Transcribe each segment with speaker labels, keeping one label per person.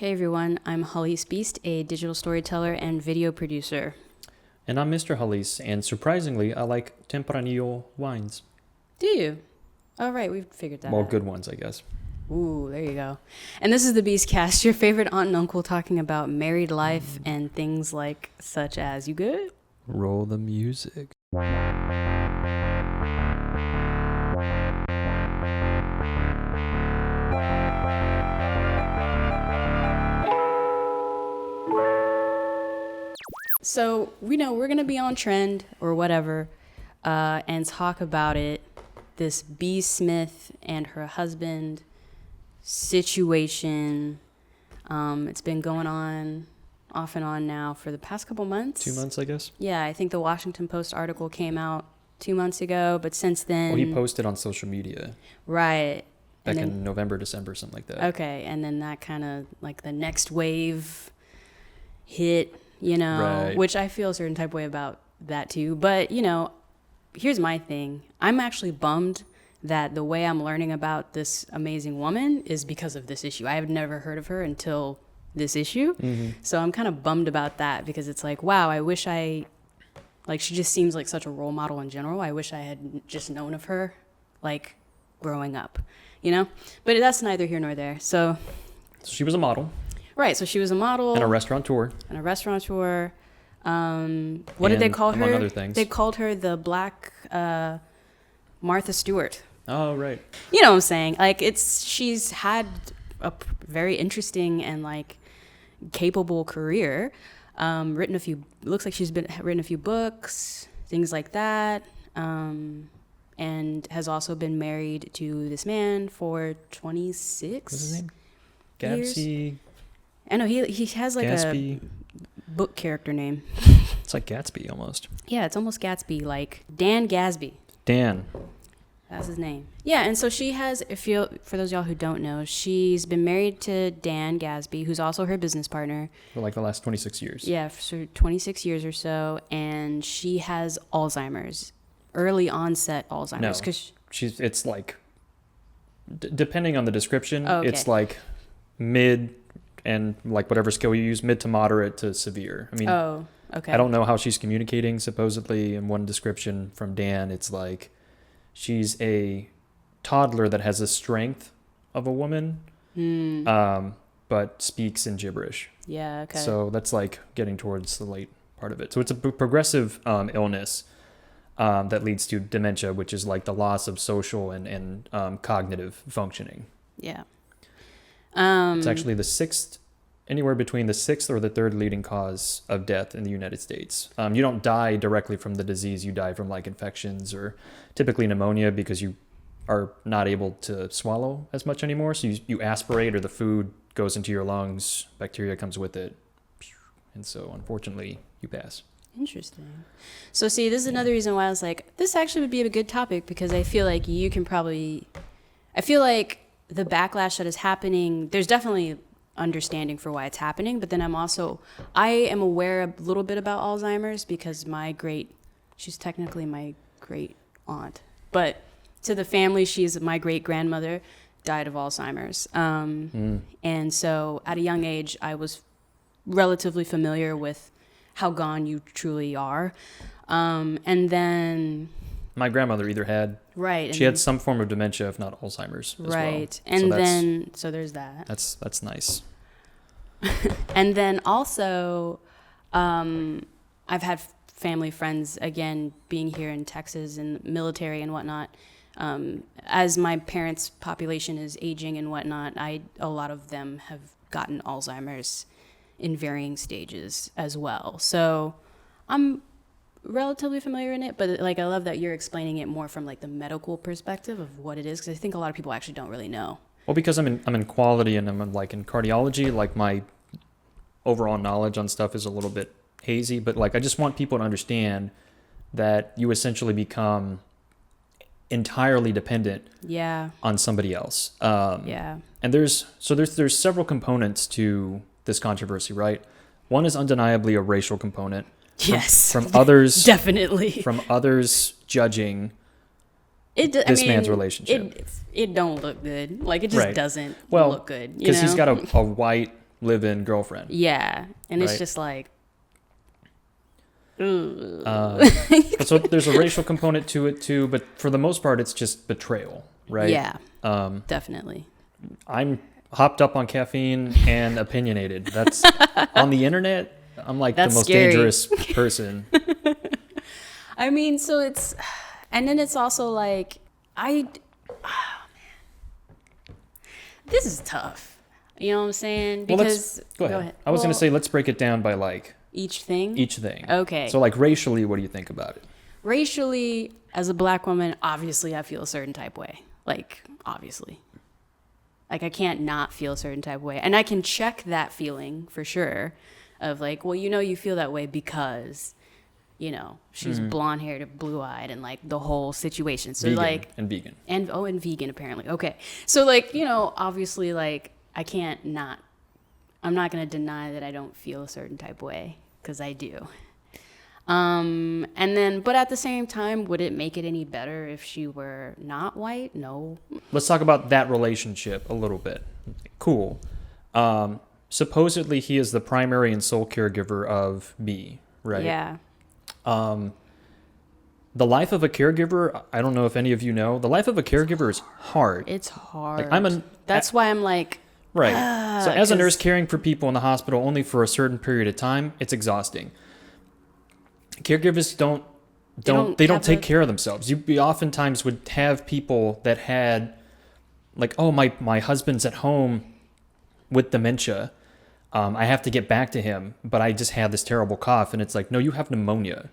Speaker 1: Hey everyone, I'm Hallease Beast, a digital storyteller and video producer.
Speaker 2: And I'm Mr. Hallease, and surprisingly, I like Tempranillo wines.
Speaker 1: Do you? Oh, right, we've figured that
Speaker 2: Well,
Speaker 1: out.
Speaker 2: good ones, I guess.
Speaker 1: Ooh, there you go. And this is the Beastcast, your favorite aunt and uncle talking about married life and things like such as, you good?
Speaker 2: Roll the music.
Speaker 1: So, we know we're going to be on trend or whatever and talk about it. This B. Smith and her husband situation. It's been going on off and on now for the past couple months.
Speaker 2: 2 months, I guess.
Speaker 1: Yeah, I think the Washington Post article came out 2 months ago, but since then...
Speaker 2: Well, he posted on social media.
Speaker 1: Right.
Speaker 2: Back in November, December, something like that.
Speaker 1: Okay, and then that kind of, like, the next wave hit, you know,
Speaker 2: Right.
Speaker 1: which I feel a certain type of way about that too. But, you know, here's my thing. I'm actually bummed that the way I'm learning about this amazing woman is because of this issue. I have never heard of her until this issue.
Speaker 2: Mm-hmm.
Speaker 1: So I'm kind of bummed about that because it's like, wow, I wish she just seems like such a role model in general. I wish I had just known of her, like, growing up, you know? But that's neither here nor there. So
Speaker 2: she was a model.
Speaker 1: Right, so she was a model.
Speaker 2: And a restaurateur.
Speaker 1: What did they call her?
Speaker 2: Among other things.
Speaker 1: They called her the Black Martha Stewart.
Speaker 2: Oh, right.
Speaker 1: You know what I'm saying? Like, she's had a very interesting and, like, capable career. Looks like she's written a few books, things like that. And has also been married to this man for 26
Speaker 2: What's his name?
Speaker 1: years.
Speaker 2: Gatsby.
Speaker 1: I know he has like
Speaker 2: Gatsby.
Speaker 1: a book character name.
Speaker 2: It's like Gatsby almost.
Speaker 1: Yeah, it's almost Gatsby, like Dan Gasby.
Speaker 2: Dan.
Speaker 1: That's his name. Yeah, and so she has, for those of y'all who don't know, she's been married to Dan Gasby, who's also her business partner.
Speaker 2: For like the last 26 years.
Speaker 1: Yeah, for 26 years or so, and she has Alzheimer's, early onset Alzheimer's.
Speaker 2: No, it's like, depending on the description,
Speaker 1: okay.
Speaker 2: It's like mid and like whatever scale you use, mid to moderate to severe. I mean,
Speaker 1: okay.
Speaker 2: I don't know how she's communicating. Supposedly, in one description from Dan, it's like she's a toddler that has the strength of a woman, but speaks in gibberish.
Speaker 1: Yeah, okay.
Speaker 2: So that's like getting towards the late part of it. So it's a progressive illness that leads to dementia, which is like the loss of social and cognitive functioning.
Speaker 1: Yeah.
Speaker 2: It's actually anywhere between the sixth or the third leading cause of death in the United States. You don't die directly from the disease. You die from like infections or typically pneumonia because you are not able to swallow as much anymore. So you aspirate or the food goes into your lungs, bacteria comes with it. And so unfortunately you pass.
Speaker 1: Interesting. So see, this is another reason why I was like, this actually would be a good topic because I feel like the backlash that is happening, there's definitely understanding for why it's happening, but then I am aware a little bit about Alzheimer's because she's technically my great aunt, but to the family, she's my great grandmother died of Alzheimer's. And so at a young age, I was relatively familiar with how gone you truly are. And then
Speaker 2: My grandmother either had she had some form of dementia, if not Alzheimer's, as
Speaker 1: right.
Speaker 2: well.
Speaker 1: And so there's that.
Speaker 2: That's nice.
Speaker 1: And then also, I've had family friends, again, being here in Texas and military and whatnot. As my parents' population is aging and whatnot, a lot of them have gotten Alzheimer's in varying stages as well. So I'm relatively familiar in it, but like I love that you're explaining it more from like the medical perspective of what it is, because I think a lot of people actually don't really know.
Speaker 2: Well, because I'm in quality and I'm like in cardiology, like my overall knowledge on stuff is a little bit hazy, but like I just want people to understand that you essentially become entirely dependent on somebody else. And there's several components to this controversy, right? One is undeniably a racial component.
Speaker 1: Yes.
Speaker 2: From others,
Speaker 1: definitely.
Speaker 2: From others judging this man's relationship.
Speaker 1: It don't look good. Like, it just doesn't look good.
Speaker 2: Because he's got a white live-in girlfriend.
Speaker 1: Yeah. And it's
Speaker 2: Right.
Speaker 1: just like,
Speaker 2: But so there's a racial component to it too, but for the most part, it's just betrayal, right?
Speaker 1: yeah, definitely.
Speaker 2: I'm hopped up on caffeine and opinionated. That's on the internet. I'm like
Speaker 1: That's
Speaker 2: the most
Speaker 1: scary.
Speaker 2: dangerous person.
Speaker 1: I mean, so it's, and then it's also like, this is tough. You know what I'm saying?
Speaker 2: Well,
Speaker 1: Because,
Speaker 2: go ahead. I was going to say, let's break it down by like
Speaker 1: each thing.
Speaker 2: each thing.
Speaker 1: Okay.
Speaker 2: So like racially, what do you think about it?
Speaker 1: Racially, as a black woman, obviously I feel a certain type way. Like, obviously. Like, I can't not feel a certain type of way. And I can check that feeling for sure of like, well, you feel that way because, she's blonde haired and blue eyed and like the whole situation. So
Speaker 2: Vegan
Speaker 1: like,
Speaker 2: and vegan.
Speaker 1: and vegan apparently. Okay. So like, obviously like I can't not, I'm not going to deny that I don't feel a certain type of way because I do. And then, but at the same time, would it make it any better if she were not white? No.
Speaker 2: Let's talk about that relationship a little bit. Cool. Supposedly he is the primary and sole caregiver of B, right?
Speaker 1: Yeah.
Speaker 2: The life of a caregiver, I don't know if any of you know, the life of a caregiver is hard.
Speaker 1: It's hard.
Speaker 2: Like
Speaker 1: That's why I'm like,
Speaker 2: right. So as a
Speaker 1: 'cause-
Speaker 2: nurse caring for people in the hospital only for a certain period of time, it's exhausting. Caregivers don't take care of themselves. You oftentimes would have people that had like, oh, my husband's at home with dementia. I have to get back to him, but I just had this terrible cough. And it's like, no, you have pneumonia,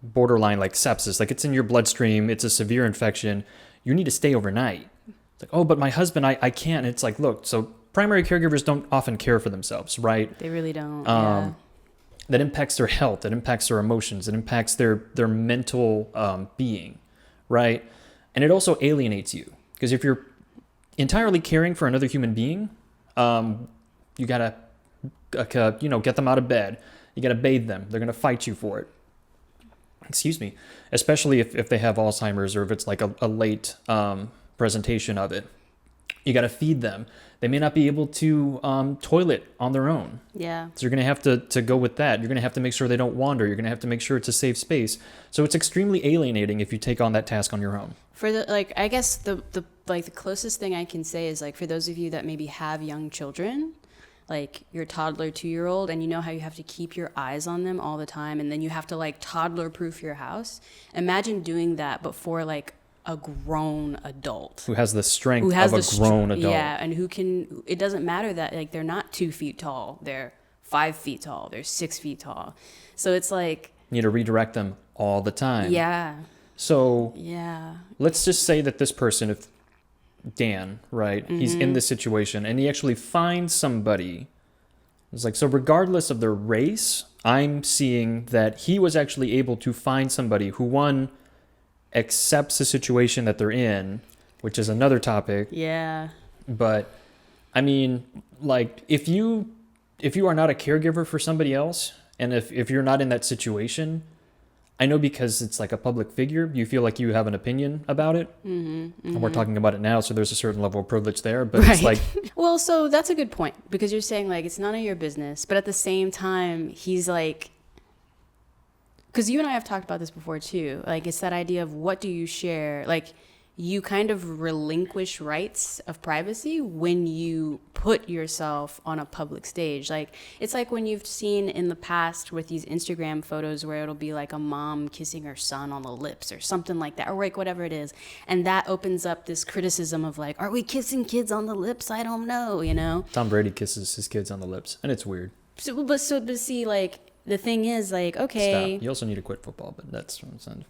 Speaker 2: borderline like sepsis. Like it's in your bloodstream. It's a severe infection. You need to stay overnight. It's like, oh, but my husband, I can't. And it's like, look, so primary caregivers don't often care for themselves, right?
Speaker 1: they really don't. Yeah.
Speaker 2: That impacts their health, that impacts their emotions, it impacts their mental being, right? And it also alienates you because if you're entirely caring for another human being, you gotta, get them out of bed. You gotta bathe them. They're gonna fight you for it. Excuse me. Especially if they have Alzheimer's or if it's like a late presentation of it. You gotta feed them. They may not be able to toilet on their own.
Speaker 1: Yeah.
Speaker 2: So you're going to have to go with that. You're going to have to make sure they don't wander. You're going to have to make sure it's a safe space. So it's extremely alienating if you take on that task on your own.
Speaker 1: For the, like, I guess the closest thing I can say is like, for those of you that maybe have young children, like your toddler 2-year-old, and you know how you have to keep your eyes on them all the time. And then you have to like toddler proof your house. Imagine doing that, but for like a grown adult
Speaker 2: who has the strength of a grown adult.
Speaker 1: Yeah, and who can, it doesn't matter that like they're not 2 feet tall, they're 5 feet tall, they're 6 feet tall. So it's like
Speaker 2: you need to redirect them all the time.
Speaker 1: Yeah.
Speaker 2: So
Speaker 1: yeah.
Speaker 2: Let's just say that this person, if Dan, right, he's in this situation and he actually finds somebody. It's like, so regardless of their race, I'm seeing that he was actually able to find somebody who accepts the situation that they're in, which is another topic.
Speaker 1: Yeah.
Speaker 2: But I mean, like if you are not a caregiver for somebody else, and if you're not in that situation, I know because it's like a public figure, you feel like you have an opinion about it. And we're talking about it now, so there's a certain level of privilege there. But It's like,
Speaker 1: well, so that's a good point because you're saying like it's none of your business, but at the same time, he's like. Because you and I have talked about this before too. Like it's that idea of what do you share? Like you kind of relinquish rights of privacy when you put yourself on a public stage. Like it's like when you've seen in the past with these Instagram photos where it'll be like a mom kissing her son on the lips or something like that, or like whatever it is. And that opens up this criticism of like, are we kissing kids on the lips? I don't know,
Speaker 2: Tom Brady kisses his kids on the lips, and it's weird.
Speaker 1: But see, like, the thing is, like, okay.
Speaker 2: Stop. You also need to quit football, but that's what I'm saying.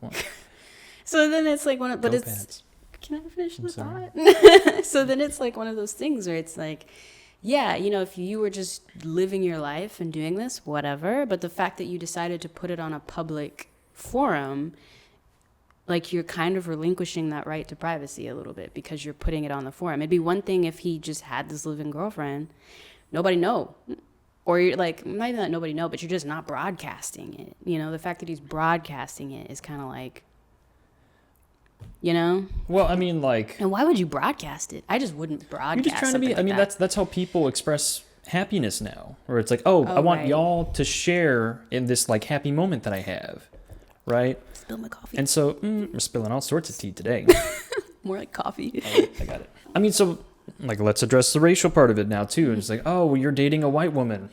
Speaker 1: So then it's like but
Speaker 2: Go
Speaker 1: it's.
Speaker 2: Pats.
Speaker 1: Can I finish the
Speaker 2: sorry.
Speaker 1: thought? So then it's like one of those things where it's like, yeah, if you were just living your life and doing this, whatever. But the fact that you decided to put it on a public forum, like you're kind of relinquishing that right to privacy a little bit because you're putting it on the forum. It'd be one thing if he just had this living girlfriend, nobody know. Or you're like, not even that nobody know, but you're just not broadcasting it. The fact that he's broadcasting it is kind of like,
Speaker 2: Well, I mean, like.
Speaker 1: And why would you broadcast it? I just wouldn't broadcast.
Speaker 2: You're just trying to be.
Speaker 1: Like
Speaker 2: I mean,
Speaker 1: that.
Speaker 2: that's how people express happiness now, where it's like, oh, I want
Speaker 1: right.
Speaker 2: y'all to share in this like happy moment that I have, right?
Speaker 1: Spill my coffee.
Speaker 2: And so we're spilling all sorts of tea today.
Speaker 1: More like coffee.
Speaker 2: I got it. I mean, so like, let's address the racial part of it now too. And it's like, oh, well, you're dating a white woman.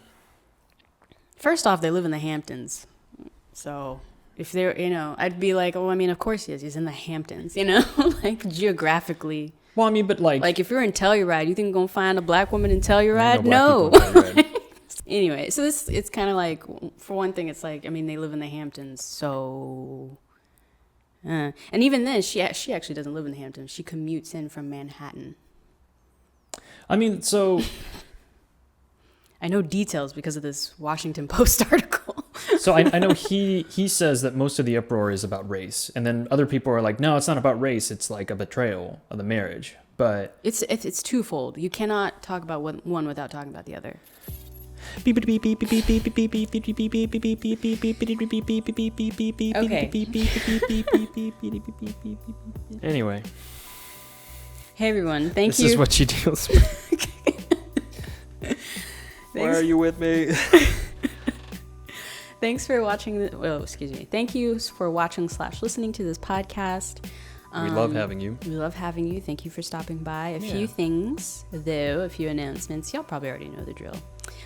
Speaker 1: First off, they live in the Hamptons. So if they're, I'd be like, oh, I mean, of course he is. He's in the Hamptons, like geographically.
Speaker 2: Well, I mean, but like
Speaker 1: if you're in Telluride, you think you're going to find a black woman in Telluride?
Speaker 2: No.
Speaker 1: Anyway, so it's kind of like, for one thing, it's like, I mean, they live in the Hamptons. So, and even then, she actually doesn't live in the Hamptons. She commutes in from Manhattan.
Speaker 2: I mean, so
Speaker 1: I know details because of this Washington Post article.
Speaker 2: So I know he says that most of the uproar is about race, and then other people are like, no, it's not about race. It's like a betrayal of the marriage. But
Speaker 1: it's twofold. You cannot talk about one without talking about the other.
Speaker 2: Anyway.
Speaker 1: Hey everyone, thank you.
Speaker 2: This is what she deals with. Why are you with me?
Speaker 1: Thanks for watching. Thank you for watching / listening to this podcast.
Speaker 2: We love having you.
Speaker 1: We love having you. Thank you for stopping by. A few things, though, a few announcements. Y'all probably already know the drill.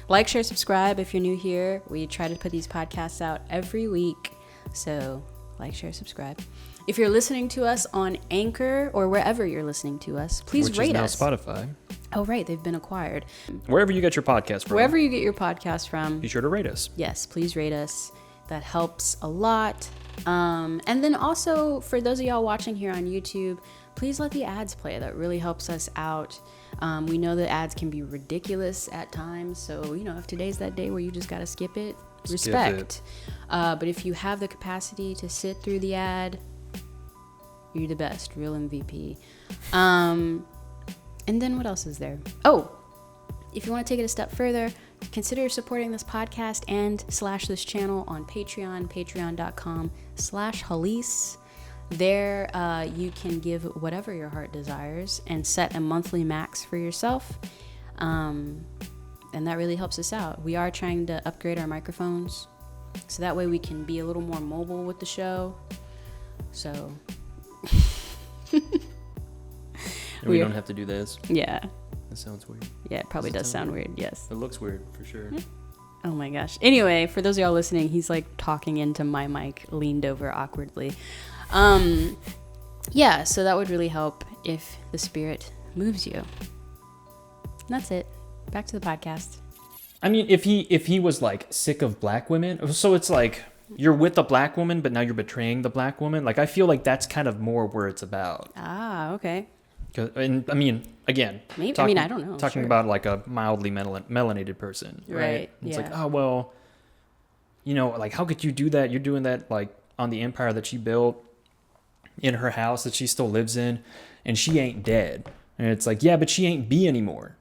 Speaker 1: Like, share, subscribe if you're new here. We try to put these podcasts out every week. So, like, share, subscribe. If you're listening to us on Anchor or wherever you're listening to us, please rate us.
Speaker 2: Which is now Spotify.
Speaker 1: Oh, right. They've been acquired.
Speaker 2: Wherever you get your podcast from.
Speaker 1: Wherever you get your podcast from.
Speaker 2: Be sure to rate us.
Speaker 1: Yes, please rate us. That helps a lot. And then also, for those of y'all watching here on YouTube, please let the ads play. That really helps us out. We know that ads can be ridiculous at times. So, if today's that day where you just got to skip it, respect. But if you have the capacity to sit through the ad, you're the best. Real MVP. And then what else is there? Oh, if you want to take it a step further, consider supporting this podcast and / this channel on Patreon, patreon.com/Hallease. There, you can give whatever your heart desires and set a monthly max for yourself. And that really helps us out. We are trying to upgrade our microphones, so that way we can be a little more mobile with the show. So...
Speaker 2: we don't have to do this.
Speaker 1: Yeah.
Speaker 2: That sounds weird.
Speaker 1: Yeah, it probably does sound weird, yes.
Speaker 2: It looks weird, for sure.
Speaker 1: Oh my gosh. Anyway, for those of y'all listening, he's like talking into my mic, leaned over awkwardly. Yeah, so that would really help if the spirit moves you. And that's it. Back to the podcast.
Speaker 2: I mean, if he was like sick of black women, so it's like you're with a black woman, but now you're betraying the black woman. Like, I feel like that's kind of more where it's about.
Speaker 1: Ah, okay.
Speaker 2: And I mean, again,
Speaker 1: maybe. I don't know.
Speaker 2: Talking about like a mildly melanated person, right? It's like, oh well, like how could you do that? You're doing that like on the empire that she built in her house that she still lives in, and she ain't dead. And it's like, yeah, but she ain't B anymore.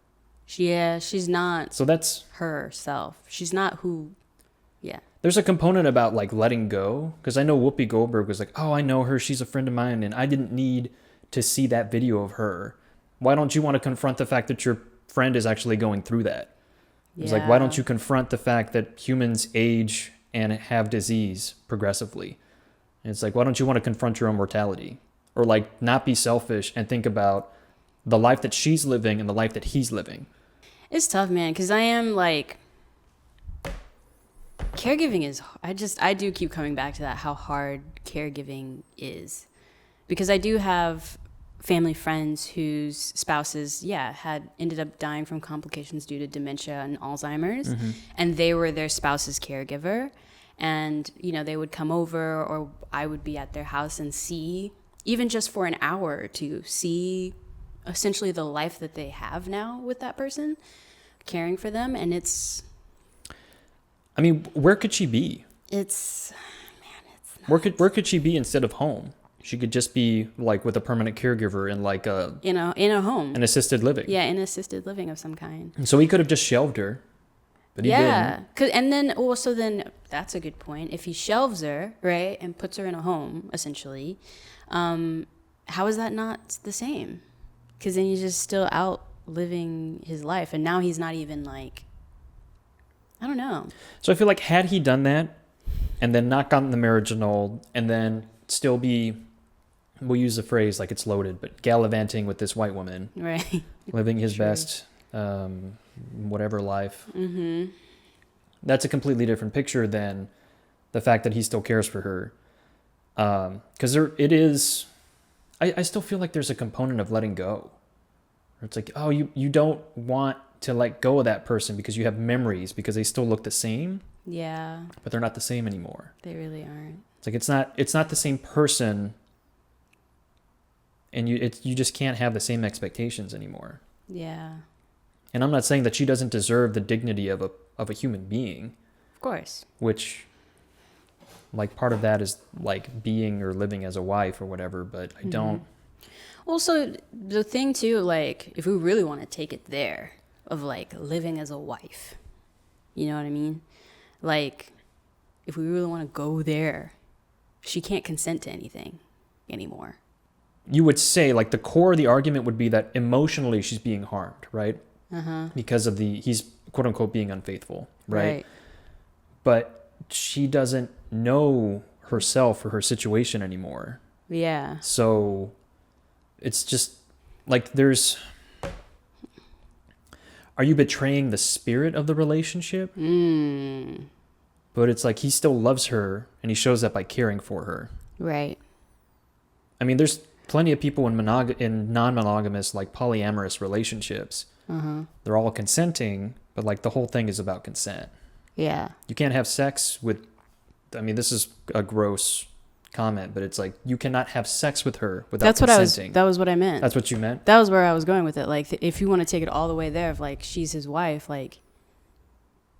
Speaker 1: Yeah, she's not.
Speaker 2: So that's
Speaker 1: herself. She's not who. Yeah.
Speaker 2: There's a component about like letting go, because I know Whoopi Goldberg was like, oh, I know her. She's a friend of mine, and I didn't need to see that video of her. Why don't you want to confront the fact that your friend is actually going through that? It's like, why don't you confront the fact that humans age and have disease progressively? And it's like, why don't you want to confront your own mortality? Or like not be selfish and think about the life that she's living and the life that he's living.
Speaker 1: It's tough, man, because I am like, caregiving is, I do keep coming back to that, how hard caregiving is. Because I do have family friends whose spouses, had ended up dying from complications due to dementia and Alzheimer's. Mm-hmm. And they were their spouse's caregiver. And, they would come over, or I would be at their house and see, even just for an hour or two, see essentially the life that they have now with that person, caring for them. And it's...
Speaker 2: I mean, where could she be?
Speaker 1: It's not...
Speaker 2: Where could she be instead of home? She could just be like with a permanent caregiver in like a...
Speaker 1: in a home.
Speaker 2: An assisted living.
Speaker 1: Yeah, in assisted living of some kind.
Speaker 2: And so he could have just shelved her, but he didn't.
Speaker 1: And then also that's a good point. If he shelves her, right, and puts her in a home, essentially, how is that not the same? Because then he's just still out living his life. And now he's not even like I don't know.
Speaker 2: So I feel like had he done that and then not gotten the marriage annulled and then still be, we'll use the phrase like it's loaded, but gallivanting with this white woman,
Speaker 1: Right.
Speaker 2: living his
Speaker 1: True.
Speaker 2: best, whatever life.
Speaker 1: Mm-hmm.
Speaker 2: That's a completely different picture than the fact that he still cares for her. Because it is, I still feel like there's a component of letting go. It's like, oh, you don't want to let go of that person because you have memories, because they still look the same.
Speaker 1: Yeah.
Speaker 2: But they're not the same anymore.
Speaker 1: They really aren't.
Speaker 2: It's like it's not the same person, and you just can't have the same expectations anymore.
Speaker 1: Yeah.
Speaker 2: And I'm not saying that she doesn't deserve the dignity of a human being.
Speaker 1: Of course.
Speaker 2: Which, like, part of that is like being or living as a wife or whatever, but I don't.
Speaker 1: Also, the thing too, like, if we really want to take it there, of like living as a wife, you know what I mean? Like, if we really want to go there, she can't consent to anything anymore.
Speaker 2: You would say, like, the core of the argument would be that emotionally she's being harmed, right? Because of he's quote unquote being unfaithful, right? But she doesn't know herself or her situation anymore.
Speaker 1: Yeah.
Speaker 2: So it's just like are you betraying the spirit of the relationship? But it's like he still loves her and he shows that by caring for her.
Speaker 1: Right.
Speaker 2: I mean, there's plenty of people in non-monogamous, like polyamorous relationships. They're all consenting, but like the whole thing is about consent.
Speaker 1: Yeah.
Speaker 2: You can't have sex with, I mean, this is a gross comment, but it's like you cannot have sex with her without consenting.
Speaker 1: That was what I meant.
Speaker 2: That's what you meant?
Speaker 1: That was where I was going with it. Like, if you want to take it all the way there, of like she's his wife, like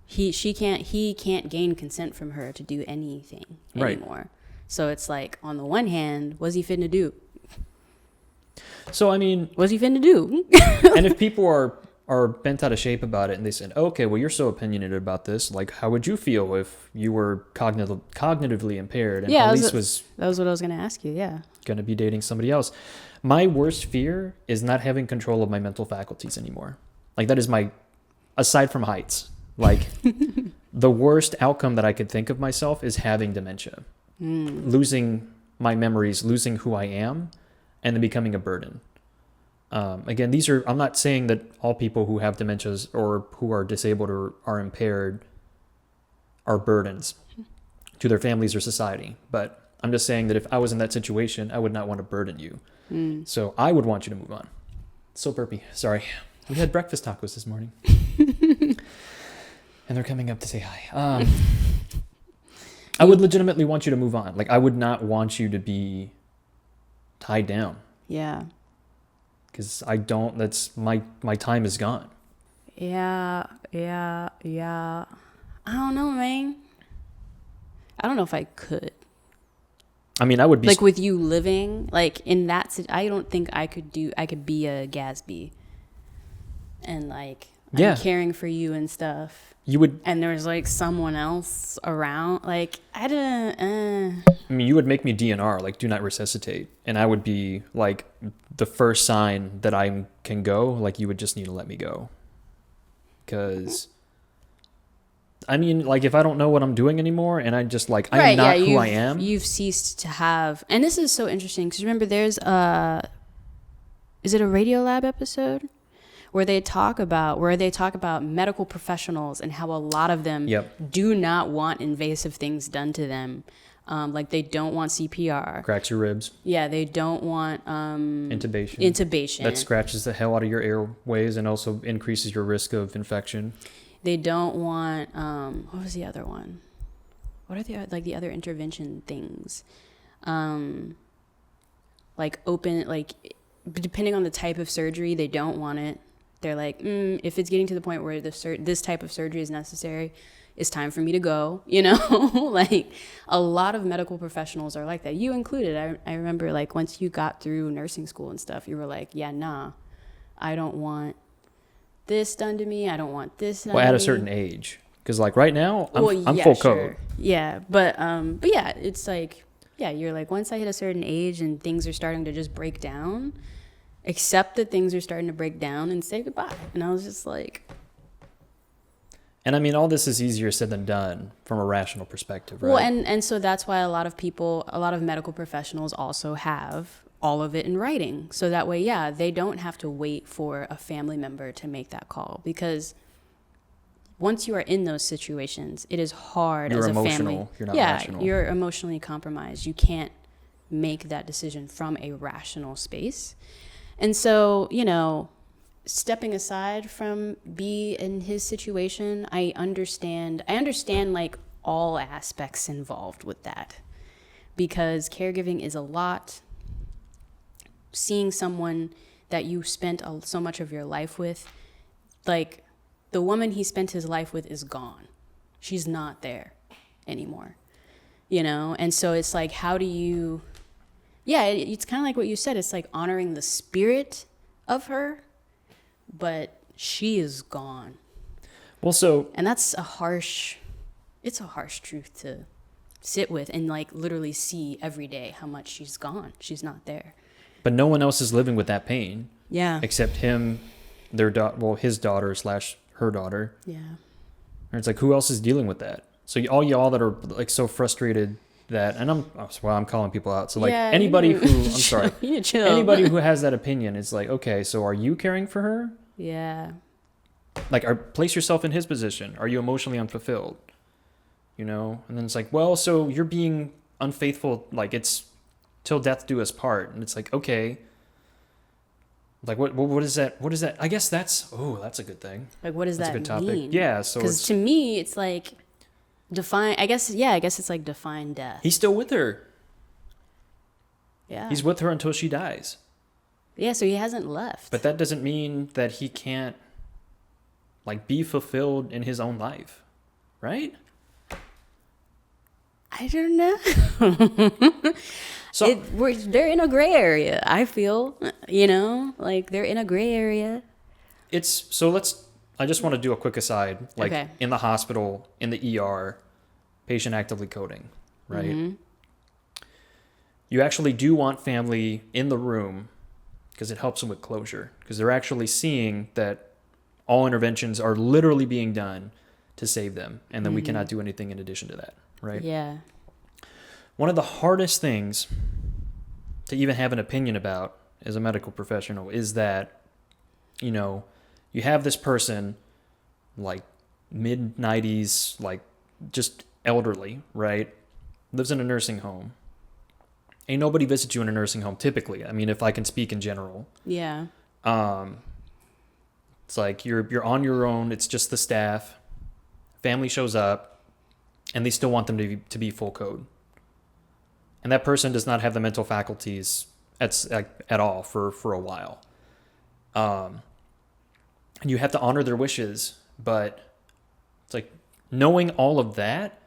Speaker 1: he can't gain consent from her to do anything anymore. So it's like, on the one hand, what's he finna do?
Speaker 2: So I mean,
Speaker 1: what's he finna do?
Speaker 2: And if people are bent out of shape about it and they said, okay, well, you're so opinionated about this, like, how would you feel if you were cognitively impaired and Hallease was
Speaker 1: that was what I was gonna ask you. Yeah,
Speaker 2: gonna be dating somebody else? My worst fear is not having control of my mental faculties anymore. Like, that is aside from heights, like the worst outcome that I could think of myself is having dementia, losing my memories, losing who I am, and then becoming a burden. Again, I'm not saying that all people who have dementias or who are disabled or are impaired are burdens to their families or society. But I'm just saying that if I was in that situation, I would not want to burden you. So I would want you to move on. So burpy. Sorry. We had breakfast tacos this morning. And they're coming up to say hi. I would legitimately want you to move on. Like, I would not want you to be tied down.
Speaker 1: Yeah.
Speaker 2: Because that's my time is gone.
Speaker 1: Yeah. I don't know, man. I don't know if I could.
Speaker 2: I mean, I would be...
Speaker 1: Like, with you living, like, in that... I don't think I could be a Gasby. And, like, I'm caring for you and stuff.
Speaker 2: You would...
Speaker 1: And there's, like, someone else around. Like, I
Speaker 2: mean, you would make me DNR, like, do not resuscitate. And I would be, like, the first sign that I can go, like, you would just need to let me go. Because... I mean, like, if I don't know what I'm doing anymore and I just, like, I'm not who I am.
Speaker 1: You've ceased to have... And this is so interesting because, remember, there's is it a Radiolab episode? Where they talk about medical professionals and how a lot of them do not want invasive things done to them. Like, they don't want CPR.
Speaker 2: Cracks your ribs.
Speaker 1: Yeah, they don't want... Intubation.
Speaker 2: That scratches the hell out of your airways and also increases your risk of infection.
Speaker 1: They don't want... what was the other one? What are the other intervention things? Like, open... Like, depending on the type of surgery, they don't want it. They're like, if it's getting to the point where this type of surgery is necessary, it's time for me to go, you know? Like, a lot of medical professionals are like that. You included. I remember, like, once you got through nursing school and stuff, you were like, yeah, nah, I don't want this done to me. I don't want this done to me.
Speaker 2: Well, at a certain age. Because, like, right now, I'm full code.
Speaker 1: Yeah, but yeah, it's like, yeah, you're like, once I hit a certain age and things are starting to just break down, accept that things are starting to break down and say goodbye. And I was just like...
Speaker 2: And I mean, all this is easier said than done from a rational perspective, right?
Speaker 1: Well, and so that's why a lot of medical professionals also have all of it in writing. So that way, yeah, they don't have to wait for a family member to make that call, because once you are in those situations, it is hard
Speaker 2: You're
Speaker 1: as a
Speaker 2: emotional.
Speaker 1: family.
Speaker 2: You're not
Speaker 1: yeah,
Speaker 2: rational.
Speaker 1: You're emotionally compromised. You can't make that decision from a rational space. And so, stepping aside from B in his situation, I understand like all aspects involved with that, because caregiving is a lot. Seeing someone that you spent so much of your life with, like the woman he spent his life with is gone. She's not there anymore, And so it's like, how do you, it's kind of like what you said. It's like honoring the spirit of her, but she is gone.
Speaker 2: Well,
Speaker 1: and that's a harsh truth to sit with and like literally see every day how much she's gone. She's not there.
Speaker 2: but no one else is living with that pain.
Speaker 1: Yeah.
Speaker 2: Except him, his daughter / her daughter.
Speaker 1: Yeah.
Speaker 2: And it's like, who else is dealing with that? So all y'all that are like so frustrated that, and I'm calling people out. So like anybody who, I'm sorry, anybody who has that opinion is like, okay, so are you caring for her?
Speaker 1: Yeah.
Speaker 2: Like, place yourself in his position. Are you emotionally unfulfilled? And then it's like, well, so you're being unfaithful. Like, it's till death do us part. And it's like, okay. Like, what is that? What is that? I guess that's a good thing.
Speaker 1: Like, what does
Speaker 2: that's
Speaker 1: that
Speaker 2: a good topic.
Speaker 1: mean?
Speaker 2: Yeah. So
Speaker 1: because to me, it's like I guess it's like define death.
Speaker 2: He's still with her.
Speaker 1: Yeah.
Speaker 2: He's with her until she dies.
Speaker 1: Yeah. So he hasn't left.
Speaker 2: But that doesn't mean that he can't like be fulfilled in his own life, right?
Speaker 1: I don't know.
Speaker 2: So
Speaker 1: they're in a gray area, I feel, like they're in a gray area.
Speaker 2: I just want to do a quick aside, like
Speaker 1: Okay.
Speaker 2: in the hospital, in the ER, patient actively coding, right?
Speaker 1: Mm-hmm.
Speaker 2: You actually do want family in the room because it helps them with closure, because they're actually seeing that all interventions are literally being done to save them. And then we cannot do anything in addition to that, right?
Speaker 1: Yeah.
Speaker 2: One of the hardest things to even have an opinion about as a medical professional is that, you have this person like mid-90s, like just elderly, right? Lives in a nursing home. Ain't nobody visits you in a nursing home typically. I mean, if I can speak in general.
Speaker 1: Yeah.
Speaker 2: It's like you're on your own. It's just the staff. Family shows up, and they still want them to be full code. And that person does not have the mental faculties at all for a while. And you have to honor their wishes, but it's like knowing all of that,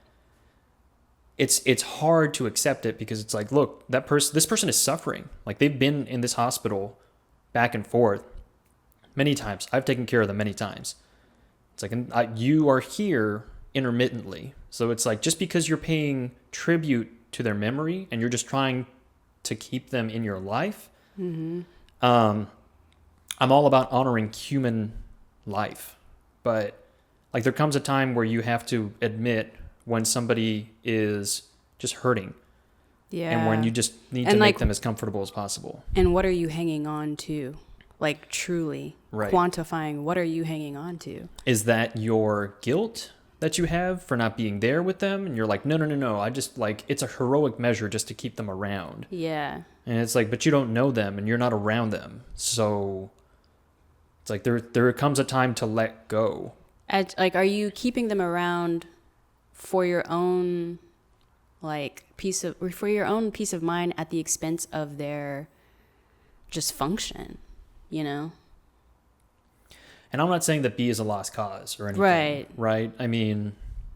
Speaker 2: it's hard to accept it, because it's like, look, this person is suffering. Like, they've been in this hospital back and forth many times. I've taken care of them many times. It's like, you are here intermittently. So it's like, just because you're paying tribute to their memory and you're just trying to keep them in your life, I'm all about honoring human life. But like, there comes a time where you have to admit when somebody is just hurting.
Speaker 1: Yeah.
Speaker 2: And when you just need to make them as comfortable as possible.
Speaker 1: And what are you hanging on to? Like, truly
Speaker 2: Right.
Speaker 1: quantifying, what are you hanging on to?
Speaker 2: Is that your guilt that you have for not being there with them? And you're like, no. I just like, it's a heroic measure just to keep them around.
Speaker 1: Yeah.
Speaker 2: And it's like, but you don't know them and you're not around them. So it's like, there comes a time to let go.
Speaker 1: Are you keeping them around for your own peace of mind at the expense of their just function,
Speaker 2: And I'm not saying that B is a lost cause or anything. Right. I mean,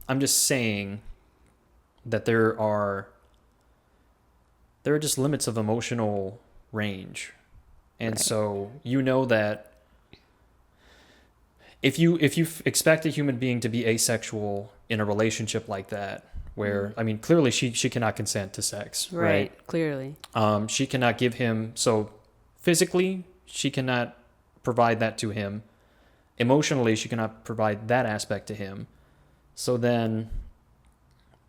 Speaker 2: I'm just saying that there are just limits of emotional range. And
Speaker 1: Right.
Speaker 2: so that if you expect a human being to be asexual in a relationship like that, where, I mean, clearly she cannot consent to sex, right?
Speaker 1: Clearly.
Speaker 2: She cannot give him, so physically, she cannot provide that to him. Emotionally, she cannot provide that aspect to him. So then,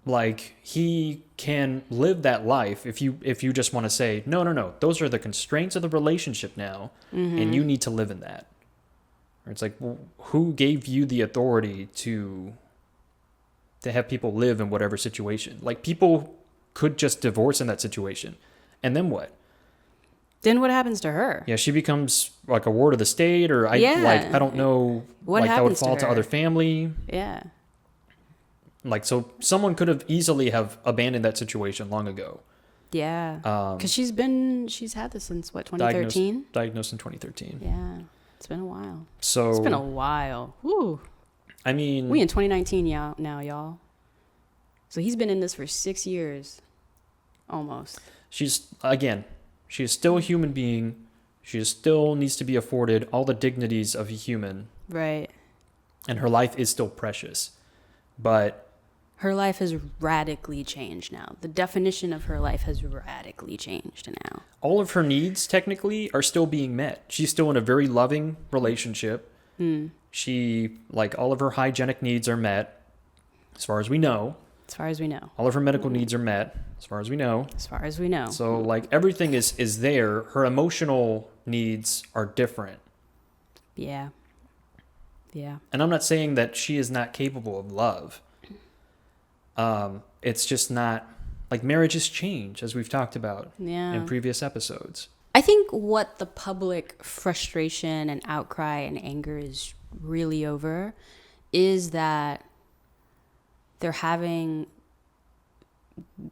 Speaker 2: like, he can live that life if you just want to say, no, those are the constraints of the relationship now, and you need to live in that. Or it's like, well, who gave you the authority to have people live in whatever situation? Like, people could just divorce in that situation, and then what?
Speaker 1: Then what happens to her?
Speaker 2: Yeah, she becomes like a ward of the state, or I don't know,
Speaker 1: what
Speaker 2: like that would
Speaker 1: happens
Speaker 2: fall
Speaker 1: to
Speaker 2: to
Speaker 1: her?
Speaker 2: other family.
Speaker 1: Yeah.
Speaker 2: Like, so someone could have easily have abandoned that situation long ago.
Speaker 1: Yeah. Because she's had this since what, 2013?
Speaker 2: Diagnosed in 2013.
Speaker 1: Yeah. It's been a while.
Speaker 2: So
Speaker 1: It's been a while. Woo.
Speaker 2: I mean,
Speaker 1: We in 2019 now, y'all. So he's been in this for 6 years. Almost.
Speaker 2: she is still a human being. She still needs to be afforded all the dignities of a human.
Speaker 1: Right.
Speaker 2: And her life is still precious. But
Speaker 1: her life has radically changed now. The definition of her life has radically changed now.
Speaker 2: All of her needs technically are still being met. She's still in a very loving relationship. She, like, all of her hygienic needs are met, as far as we know.
Speaker 1: As far as we know.
Speaker 2: All of her medical needs are met, as far as we know.
Speaker 1: As far as we know.
Speaker 2: So, like, everything is there. Her emotional needs are different.
Speaker 1: Yeah. Yeah.
Speaker 2: And I'm not saying that she is not capable of love. It's just not, like, marriages change, as we've talked about in previous episodes.
Speaker 1: I think what the public frustration and outcry and anger is really over is that they're having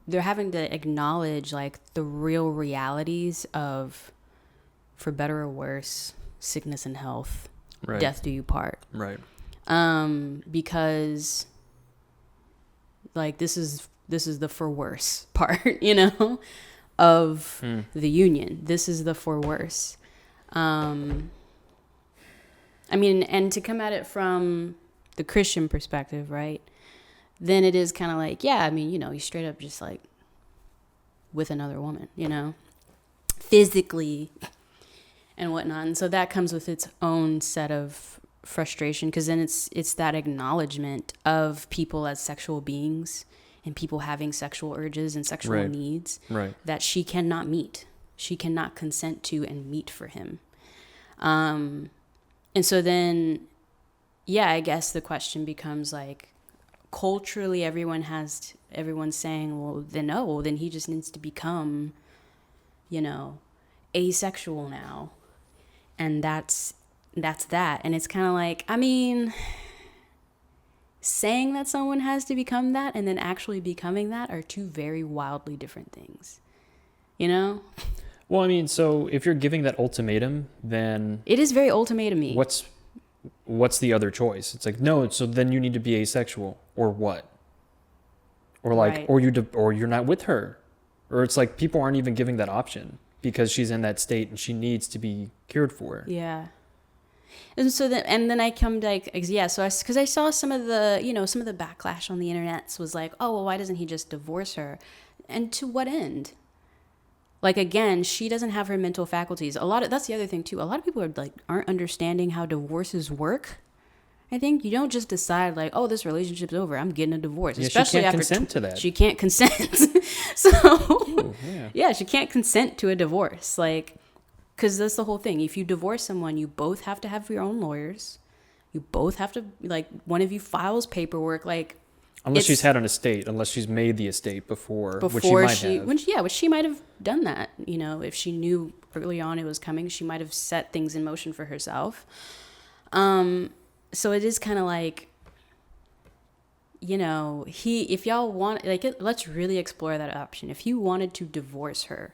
Speaker 1: to acknowledge, like, the real realities of, for better or worse, sickness and health,
Speaker 2: Right.
Speaker 1: death do you part.
Speaker 2: Right.
Speaker 1: Because, like, this is the for worse part, you know, of the union. This is the for worse. I mean, and to come at it from the Christian perspective, right? Then it is kind of like, yeah, I mean, you know, you straight up just, like, with another woman, you know, physically and whatnot. And so that comes with its own set of frustration, because then it's that acknowledgement of people as sexual beings and people having sexual urges and sexual needs that she cannot meet. She cannot consent to and meet for him. And so then, yeah, I guess the question becomes, like, culturally everyone's saying, well, then he just needs to become, you know, asexual now. And that's that. And it's kind of like, I mean, saying that someone has to become that and then actually becoming that are two very wildly different things, you know?
Speaker 2: Well, I mean, so if you're giving that ultimatum, then
Speaker 1: it is very ultimatum-y.
Speaker 2: What's the other choice? It's like, no, so then you need to be asexual, or what? Or, like, right. or you're not with her. Or it's like people aren't even giving that option because she's in that state and she needs to be cared for.
Speaker 1: Yeah. And so then I come to, like, yeah, so because I saw some of the backlash on the internet was like, oh, well, why doesn't he just divorce her? And to what end? Like, again, she doesn't have her mental faculties. That's the other thing too. A lot of people aren't understanding how divorces work. I think you don't just decide, like, oh, this relationship's over, I'm getting a divorce.
Speaker 2: Yeah,
Speaker 1: especially
Speaker 2: she can't
Speaker 1: after
Speaker 2: consent to that.
Speaker 1: She can't consent. So,
Speaker 2: ooh,
Speaker 1: yeah, she can't consent to a divorce. Like, because that's the whole thing. If you divorce someone, you both have to have your own lawyers. You both have to, like, one of you files paperwork, like.
Speaker 2: Unless she's had an estate, unless she's made the estate before which she might have.
Speaker 1: Which she might have done that. You know, if she knew early on it was coming, she might have set things in motion for herself. So it is kind of like, you know, if y'all want, like, let's really explore that option. If you wanted to divorce her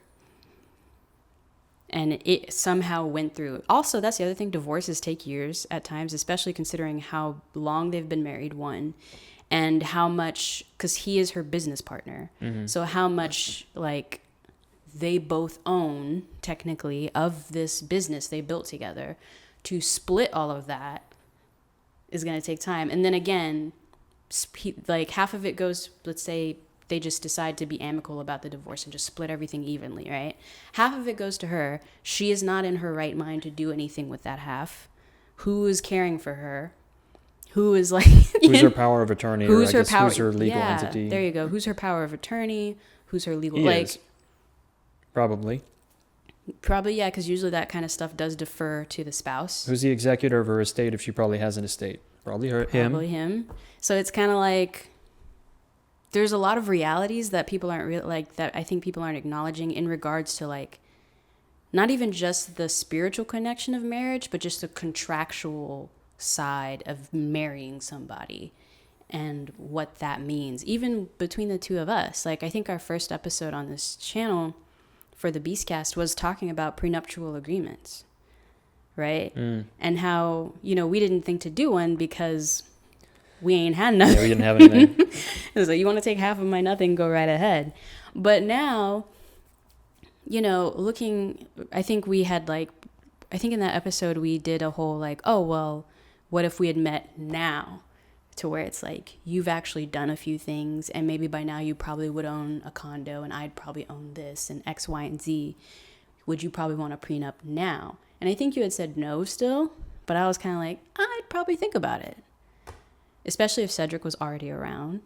Speaker 1: and it somehow went through. Also, that's the other thing. Divorces take years at times, especially considering how long they've been married, one. And how much, because he is her business partner. Mm-hmm. So how much, like, they both own, technically, of this business they built together. To split all of that is going to take time. And then again, like, half of it goes, let's say they just decide to be amicable about the divorce and just split everything evenly, right? Half of it goes to her. She is not in her right mind to do anything with that half. Who is caring for her? who is like
Speaker 2: who's her power of attorney,
Speaker 1: who's
Speaker 2: or I
Speaker 1: her
Speaker 2: guess
Speaker 1: power
Speaker 2: who's her legal
Speaker 1: yeah,
Speaker 2: entity.
Speaker 1: there you go. Who's her power of attorney? Who's her legal
Speaker 2: He
Speaker 1: like
Speaker 2: is. Probably.
Speaker 1: Probably, yeah, because usually that kind of stuff does defer to the spouse.
Speaker 2: Who's the executor of her estate if she probably has an estate? Probably
Speaker 1: Probably him. So it's kind of like there's a lot of realities that people aren't that I think people aren't acknowledging in regards to like not even just the spiritual connection of marriage, but just the contractual side of marrying somebody and what that means, even between the two of us. Like I think our first episode on this channel for the Beastcast was talking about prenuptial agreements, right? And how, you know, we didn't think to do one because we ain't had nothing.
Speaker 2: Yeah, we didn't have anything.
Speaker 1: It was like, you want to take half of my nothing, go right ahead. But now, you know, I think in that episode we did a whole like, oh, well, what if we had met now? To where it's like, you've actually done a few things and maybe by now you probably would own a condo and I'd probably own this and X, Y, and Z. Would you probably want a prenup now? And I think you had said no still, but I was kind of like, I'd probably think about it. Especially if Cedric was already around.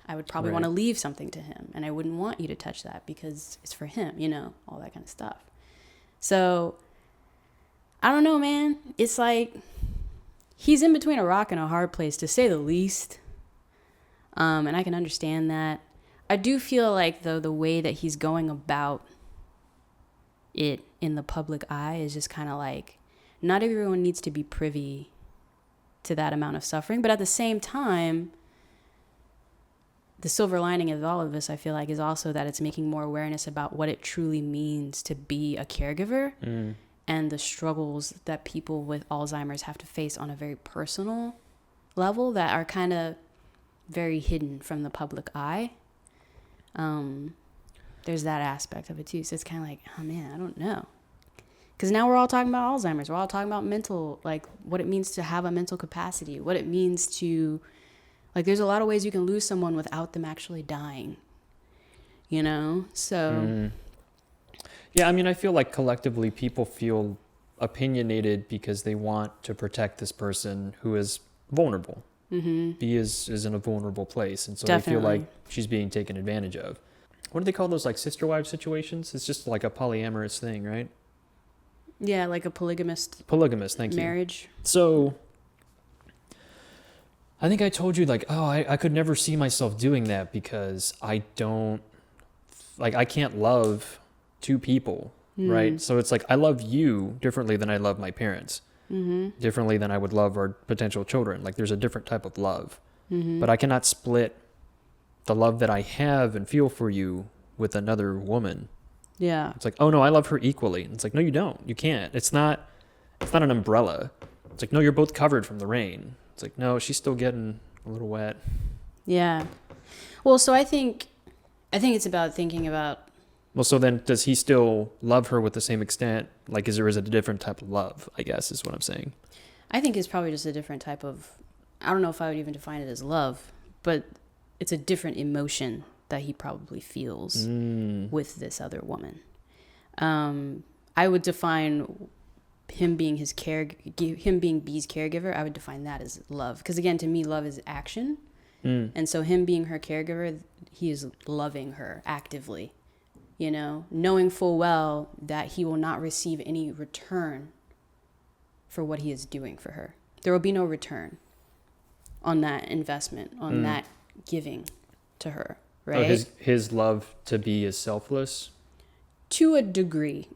Speaker 1: I would probably want to leave something to him and I wouldn't want you to touch that because it's for him, you know, all that kind of stuff. So, I don't know, man. It's like, he's in between a rock and a hard place, to say the least. And I can understand that. I do feel like, though, the way that he's going about it in the public eye is just kind of like, not everyone needs to be privy to that amount of suffering. But at the same time, the silver lining of all of this, I feel like, is also that it's making more awareness about what it truly means to be a caregiver. And the struggles that people with Alzheimer's have to face on a very personal level that are kind of very hidden from the public eye. There's that aspect of it too. So it's kind of like, oh man, I don't know. Because now we're all talking about Alzheimer's. We're all talking about mental, like what it means to have a mental capacity, what it means to, like there's a lot of ways you can lose someone without them actually dying, you know? So...
Speaker 2: Yeah, I mean, I feel like collectively people feel opinionated because they want to protect this person who is vulnerable. He is in a vulnerable place. And so Definitely. They feel like she's being taken advantage of. What do they call those, like sister wife situations? It's just like a polyamorous thing, right?
Speaker 1: Yeah, like a polygamous,
Speaker 2: thank you.
Speaker 1: Marriage.
Speaker 2: So I think I told you like, oh, I could never see myself doing that because I can't love two people, right? So it's like I love you differently than I love my parents, differently than I would love our potential children. Like there's a different type of love, but I cannot split the love that I have and feel for you with another woman.
Speaker 1: Yeah,
Speaker 2: it's like, oh no, I love her equally. It's like, no, you don't. You can't. It's not an umbrella. It's like, no, you're both covered from the rain. It's like, no, she's still getting a little wet.
Speaker 1: Yeah. Well, so I think it's about thinking about.
Speaker 2: Well, so then does he still love her with the same extent? Like, is it a different type of love, I guess, is what I'm saying.
Speaker 1: I think it's probably just a different type of, I don't know if I would even define it as love, but it's a different emotion that he probably feels with this other woman. I would define him being B's caregiver, I would define that as love. Because again, to me, love is action. And so him being her caregiver, he is loving her actively. You know, knowing full well that he will not receive any return for what he is doing for her. There will be no return on that investment, on that giving to her, right?
Speaker 2: Oh, his love to be is selfless?
Speaker 1: To a degree.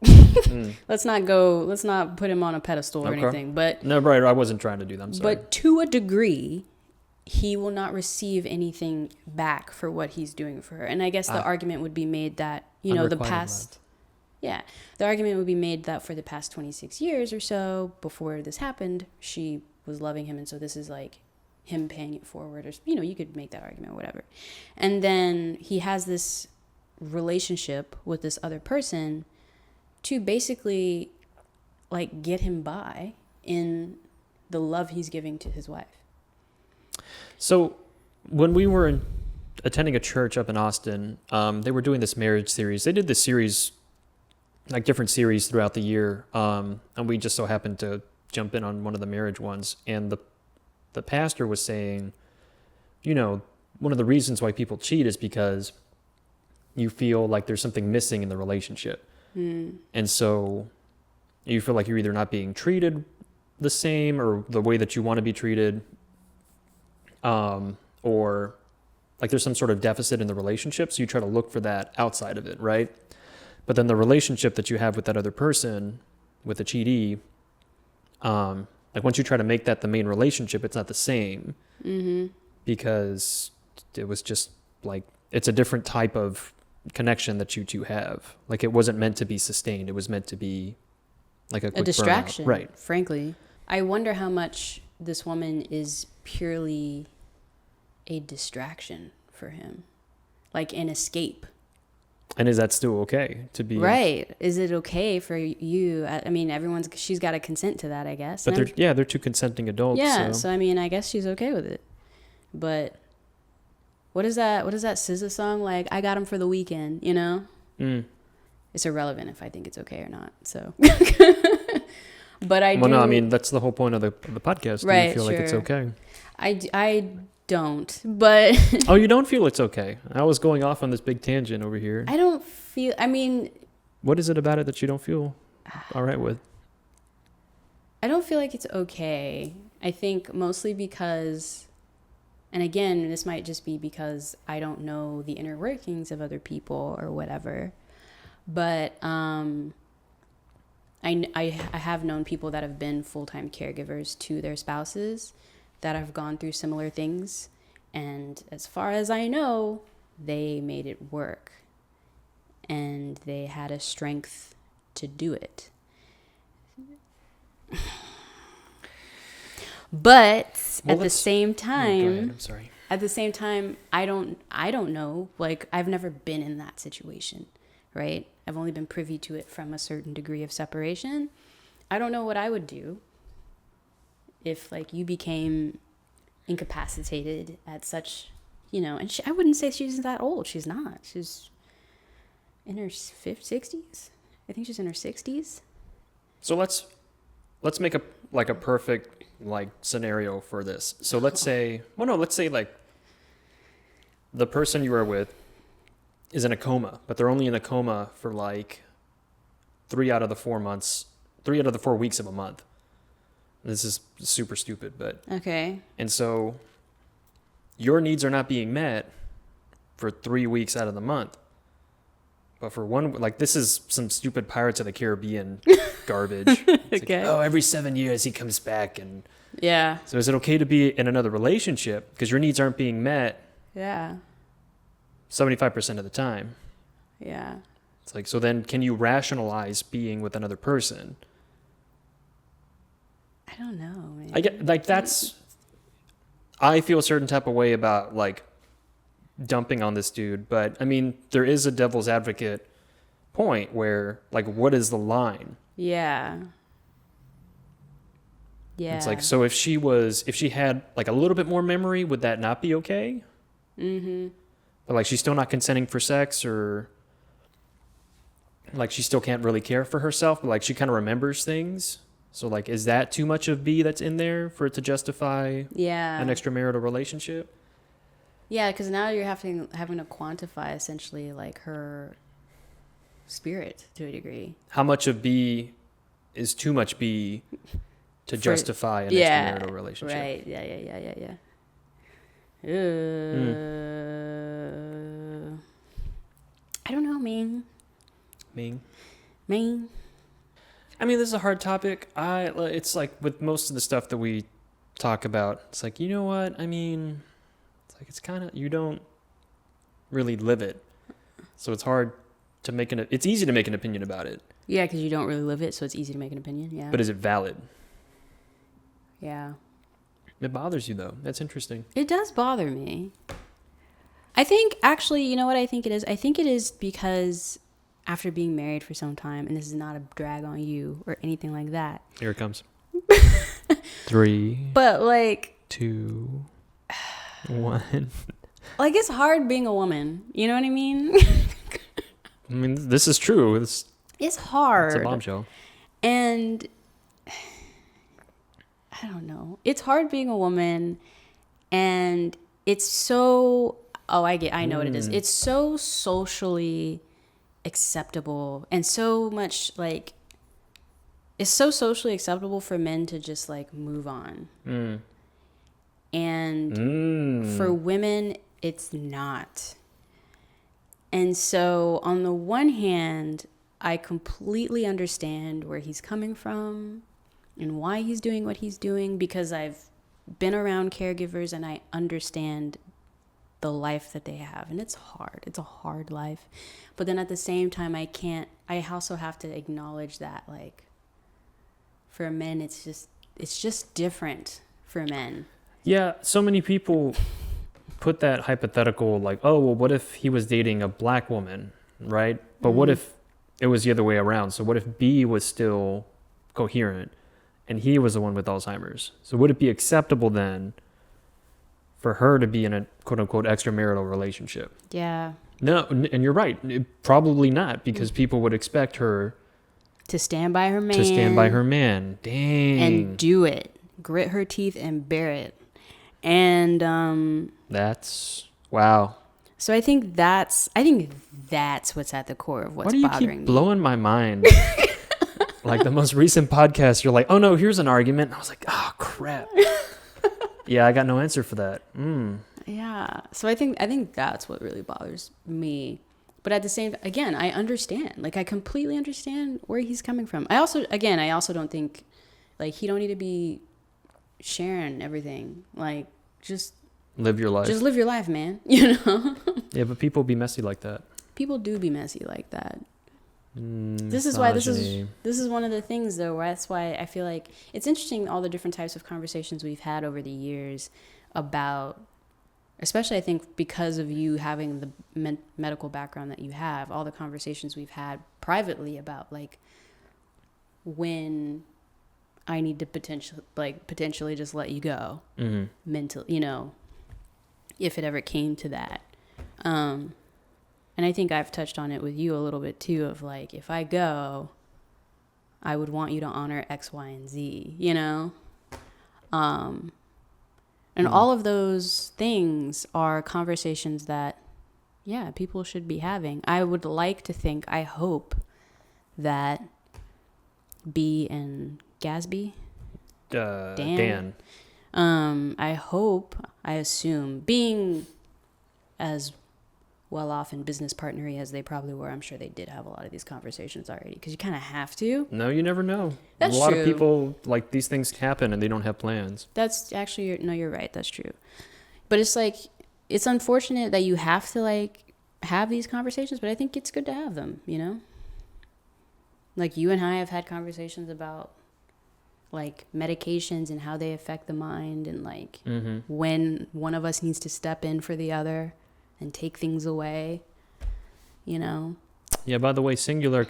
Speaker 1: Let's not put him on a pedestal or anything. But
Speaker 2: no, right, I wasn't trying to do that, I'm sorry.
Speaker 1: But to a degree, he will not receive anything back for what he's doing for her. And I guess the argument would be made that, you know, the argument would be made that for the past 26 years or so before this happened, she was loving him. And so this is like him paying it forward, or, you know, you could make that argument or whatever. And then he has this relationship with this other person to basically like get him by in the love he's giving to his wife.
Speaker 2: So when we were attending a church up in Austin, they were doing this marriage series. They did this series, like different series throughout the year. And we just so happened to jump in on one of the marriage ones. And the pastor was saying, you know, one of the reasons why people cheat is because you feel like there's something missing in the relationship. And so you feel like you're either not being treated the same or the way that you want to be treated, or like there's some sort of deficit in the relationship. So you try to look for that outside of it, right? But then the relationship that you have with that other person, with the cheatee, like once you try to make that the main relationship, it's not the same, because it was just like, it's a different type of connection that you two have. Like it wasn't meant to be sustained. It was meant to be like a quick
Speaker 1: distraction,
Speaker 2: burnout. Right?
Speaker 1: Frankly, I wonder how much this woman is purely a distraction for him, like an escape.
Speaker 2: And is that still okay to be
Speaker 1: right? Is it okay for you? I mean, she's got to consent to that, I guess.
Speaker 2: But they're two consenting adults.
Speaker 1: Yeah, so I mean, I guess she's okay with it. But what is that SZA song, like, I got him for the weekend, you know? It's irrelevant if I think it's okay or not, so. But
Speaker 2: no, I mean, that's the whole point of the podcast.
Speaker 1: Right,
Speaker 2: Do you feel like it's okay?
Speaker 1: I don't, but...
Speaker 2: Oh, you don't feel it's okay? I was going off on this big tangent over here.
Speaker 1: I don't feel, I mean...
Speaker 2: What is it about it that you don't feel all right with?
Speaker 1: I don't feel like it's okay. I think mostly because... And again, this might just be because I don't know the inner workings of other people or whatever. But I have known people that have been full-time caregivers to their spouses that have gone through similar things. And as far as I know, they made it work. And they had a strength to do it. But at the same time,
Speaker 2: I'm sorry.
Speaker 1: At the same time, I don't know. Like, I've never been in that situation, right? I've only been privy to it from a certain degree of separation. I don't know what I would do if, like, you became incapacitated at such, you know, and I wouldn't say she's that old. She's not. She's in her 60s. I think she's in her 60s.
Speaker 2: So let's make a perfect like scenario for this. So let's say like the person you are with is in a coma, but they're only in a coma for like 3 out of the 4 weeks of a month. This is super stupid, but
Speaker 1: okay.
Speaker 2: And so your needs are not being met for 3 weeks out of the month. But for one, like, this is some stupid Pirates of the Caribbean garbage. It's
Speaker 1: Okay.
Speaker 2: like, oh, every 7 years he comes back. And
Speaker 1: Yeah.
Speaker 2: so is it okay to be in another relationship because your needs aren't being met
Speaker 1: Yeah.
Speaker 2: 75% of the time?
Speaker 1: Yeah.
Speaker 2: It's like, so then can you rationalize being with another person?
Speaker 1: I don't know, man.
Speaker 2: I get, like, I feel a certain type of way about, like, dumping on this dude, but I mean, there is a devil's advocate point where, like, what is the line?
Speaker 1: Yeah. Yeah.
Speaker 2: It's like, so if she had like a little bit more memory, would that not be okay?
Speaker 1: Mm-hmm.
Speaker 2: But like, she's still not consenting for sex, or like she still can't really care for herself, but like she kind of remembers things. So like, is that too much of B that's in there for it to justify an extramarital relationship?
Speaker 1: Yeah, because now you're having to quantify essentially like her spirit to a degree.
Speaker 2: How much of B is too much B to justify an extramarital relationship?
Speaker 1: Right. Yeah. I don't know, Ming.
Speaker 2: I mean, this is a hard topic. It's like with most of the stuff that we talk about, it's like, you know what? I mean, it's like, it's kind of, you don't really live it. So it's hard to it's easy to make an opinion about it.
Speaker 1: Yeah, because you don't really live it, so it's easy to make an opinion. Yeah.
Speaker 2: But is it valid?
Speaker 1: Yeah.
Speaker 2: It bothers you, though. That's interesting.
Speaker 1: It does bother me. I think, actually, you know what I think it is? I think it is because after being married for some time, and this is not a drag on you or anything like that.
Speaker 2: Here it comes. 3.
Speaker 1: But, like...
Speaker 2: 2. 1.
Speaker 1: Like, it's hard being a woman. You know what I mean?
Speaker 2: I mean, this is true. It's
Speaker 1: hard.
Speaker 2: It's a bombshell.
Speaker 1: And... I don't know. It's hard being a woman, and it's so, I know what it is. It's so socially acceptable and so much like, it's so socially acceptable for men to just like move on. And for women, it's not. And so on the one hand, I completely understand where he's coming from and why he's doing what he's doing, because I've been around caregivers and I understand the life that they have. And it's hard. It's a hard life. But then at the same time, I also have to acknowledge that, like, for men, it's just different for men.
Speaker 2: Yeah, so many people put that hypothetical, like, oh, well, what if he was dating a black woman, right? But what if it was the other way around? So what if B was still coherent and he was the one with Alzheimer's? So would it be acceptable then for her to be in a quote-unquote extramarital relationship?
Speaker 1: Yeah.
Speaker 2: No, and you're right. Probably not, because people would expect her
Speaker 1: to stand by her man.
Speaker 2: To stand by her man. Dang.
Speaker 1: And do it. Grit her teeth and bear it. And
Speaker 2: that's wow.
Speaker 1: So I think that's what's at the core of what's bothering me. Why do you keep
Speaker 2: blowing my mind? Like the most recent podcast, you're like, oh no, here's an argument. And I was like, oh crap. Yeah, I got no answer for that.
Speaker 1: Yeah. So I think that's what really bothers me. But at the same, again, I understand. Like, I completely understand where he's coming from. I also don't think, like, he don't need to be sharing everything. Like, just
Speaker 2: live your life.
Speaker 1: Just live your life, man. You know?
Speaker 2: Yeah, but people be messy like that.
Speaker 1: People do be messy like that. This is one of the things, though, where that's why I feel like it's interesting, all the different types of conversations we've had over the years about, especially I think because of you having the medical background that you have, all the conversations we've had privately about, like, when I need to potentially just let you go mentally, you know, if it ever came to that. And I think I've touched on it with you a little bit too, of like, if I go, I would want you to honor X, Y, and Z, you know? And all of those things are conversations that, yeah, people should be having. I would like to think, I hope that B and Gasby, Dan. I assume, being as well off in business partnery as they probably were, I'm sure they did have a lot of these conversations already, because you kind of have to.
Speaker 2: No, you never know.
Speaker 1: That's
Speaker 2: a lot
Speaker 1: true.
Speaker 2: Of people, like, these things happen and they don't have plans.
Speaker 1: That's actually, you're right. That's true. But it's like, it's unfortunate that you have to, like, have these conversations, but I think it's good to have them, you know? Like, you and I have had conversations about, like, medications and how they affect the mind, and, like, when one of us needs to step in for the other and take things away, you know?
Speaker 2: Yeah, by the way, singular, a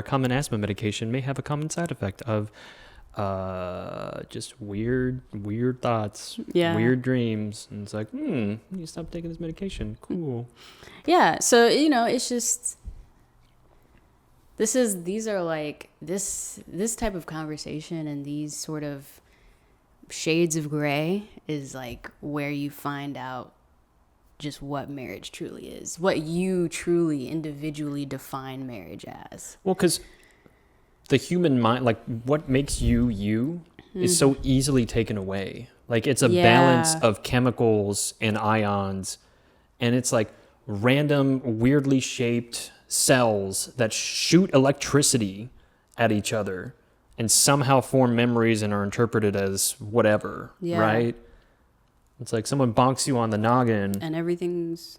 Speaker 2: common asthma medication may have a common side effect of just weird thoughts, weird dreams. And it's like, you stop taking this medication. Cool.
Speaker 1: Yeah, so, you know, it's just, this type of conversation and these sort of shades of gray is like where you find out just what marriage truly is, what you truly individually define marriage as.
Speaker 2: Well, because the human mind, like, what makes you is so easily taken away. Like, it's a balance of chemicals and ions, and it's like random weirdly shaped cells that shoot electricity at each other and somehow form memories and are interpreted as whatever, right? It's like someone bonks you on the noggin.
Speaker 1: And everything's...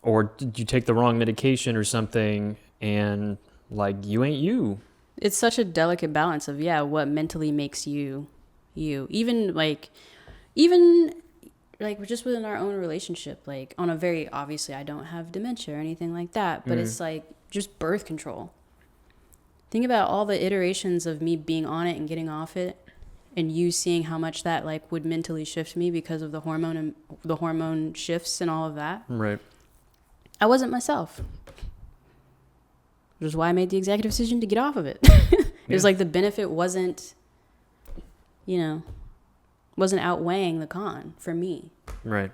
Speaker 2: Or you take the wrong medication or something, and, like, you ain't you.
Speaker 1: It's such a delicate balance of, what mentally makes you. Even just within our own relationship, like, on a very, obviously, I don't have dementia or anything like that, but it's like just birth control. Think about all the iterations of me being on it and getting off it, and you seeing how much that, like, would mentally shift me because of the hormone shifts and all of that.
Speaker 2: Right.
Speaker 1: I wasn't myself. Which is why I made the executive decision to get off of it. It was like the benefit wasn't wasn't outweighing the con for me.
Speaker 2: Right.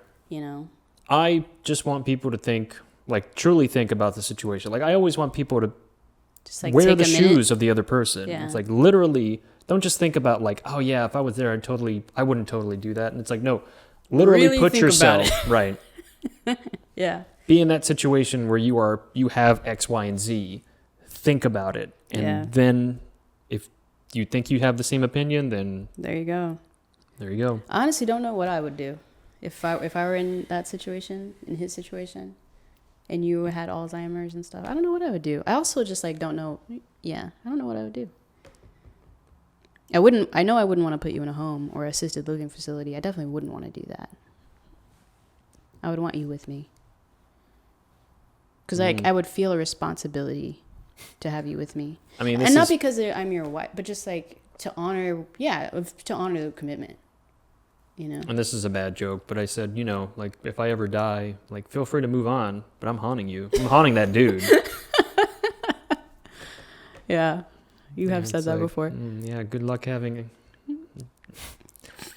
Speaker 1: I
Speaker 2: just want people to think, like, truly think about the situation. Like, I always want people to
Speaker 1: just like
Speaker 2: wear
Speaker 1: take
Speaker 2: the
Speaker 1: a minute.
Speaker 2: shoes of the other person.
Speaker 1: Yeah.
Speaker 2: It's like, literally, don't just think about, like, oh yeah, if I was there, I wouldn't totally do that. And it's like, no, literally
Speaker 1: Really
Speaker 2: put
Speaker 1: think
Speaker 2: yourself,
Speaker 1: about
Speaker 2: right.
Speaker 1: Yeah.
Speaker 2: Be in that situation where you have X, Y, and Z. Think about it. And then if you think you have the same opinion, then
Speaker 1: there you go.
Speaker 2: There you go.
Speaker 1: I honestly don't know what I would do if I were in that situation, in his situation, and you had Alzheimer's and stuff. I don't know what I would do. I also just like don't know. Yeah, I don't know what I would do. I know I wouldn't want to put you in a home or assisted living facility. I definitely wouldn't want to do that. I would want you with me. Because I would feel a responsibility to have you with me.
Speaker 2: I mean,
Speaker 1: and not because I'm your wife, but just like to honor the commitment.
Speaker 2: And this is a bad joke, but I said, like, if I ever die, like, feel free to move on, but I'm haunting you. I'm haunting that dude.
Speaker 1: Yeah, you have said that before.
Speaker 2: Yeah, good luck having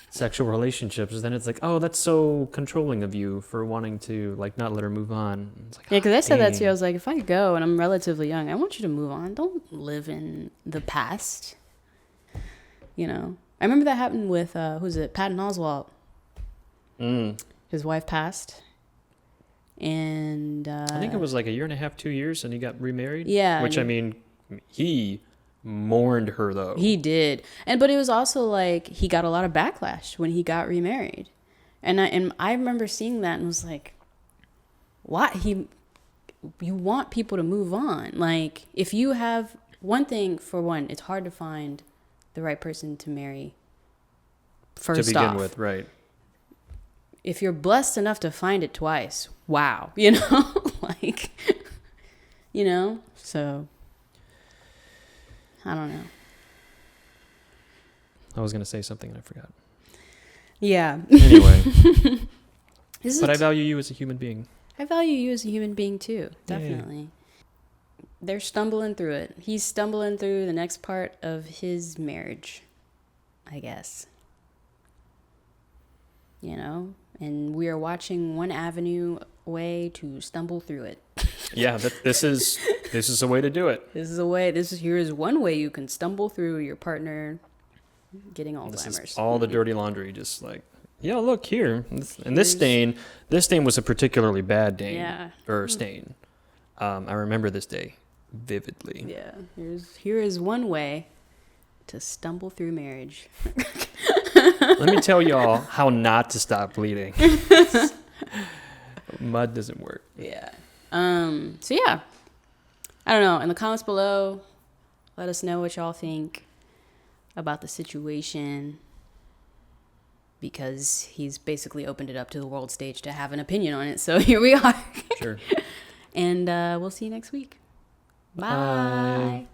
Speaker 2: sexual relationships. Then it's like, oh, that's so controlling of you for wanting to, like, not let her move on. It's like,
Speaker 1: yeah, because I said that to you. I was like, if I go and I'm relatively young, I want you to move on. Don't live in the past. I remember that happened with, who's it? Patton Oswalt. His wife passed. And
Speaker 2: I think it was like a year and a half, 2 years, and he got remarried.
Speaker 1: Yeah.
Speaker 2: Which, I mean, he mourned her, though.
Speaker 1: He did. But it was also like he got a lot of backlash when he got remarried. And I remember seeing that and was like, what? You want people to move on. Like, if you have it's hard to find the right person to marry first off.
Speaker 2: To begin with, right.
Speaker 1: If you're blessed enough to find it twice, wow. Like, so I don't know.
Speaker 2: I was going to say something and I forgot.
Speaker 1: Yeah.
Speaker 2: Anyway. But I value you as a human being.
Speaker 1: I value you as a human being too. Definitely. Yeah. They're stumbling through it. He's stumbling through the next part of his marriage, I guess. And we are watching one avenue way to stumble through it.
Speaker 2: Yeah, this is a way to do it.
Speaker 1: Here is one way you can stumble through your partner getting Alzheimer's.
Speaker 2: This is all the dirty laundry, just like, look here. And this stain was a particularly bad stain. I remember this day vividly.
Speaker 1: Yeah, here is one way to stumble through marriage.
Speaker 2: Let me tell y'all how not to stop bleeding. Mud doesn't work.
Speaker 1: Yeah. So yeah, I don't know. In the comments below, let us know what y'all think about the situation, because he's basically opened it up to the world stage to have an opinion on it. So here we are.
Speaker 2: Sure.
Speaker 1: And we'll see you next week. Bye.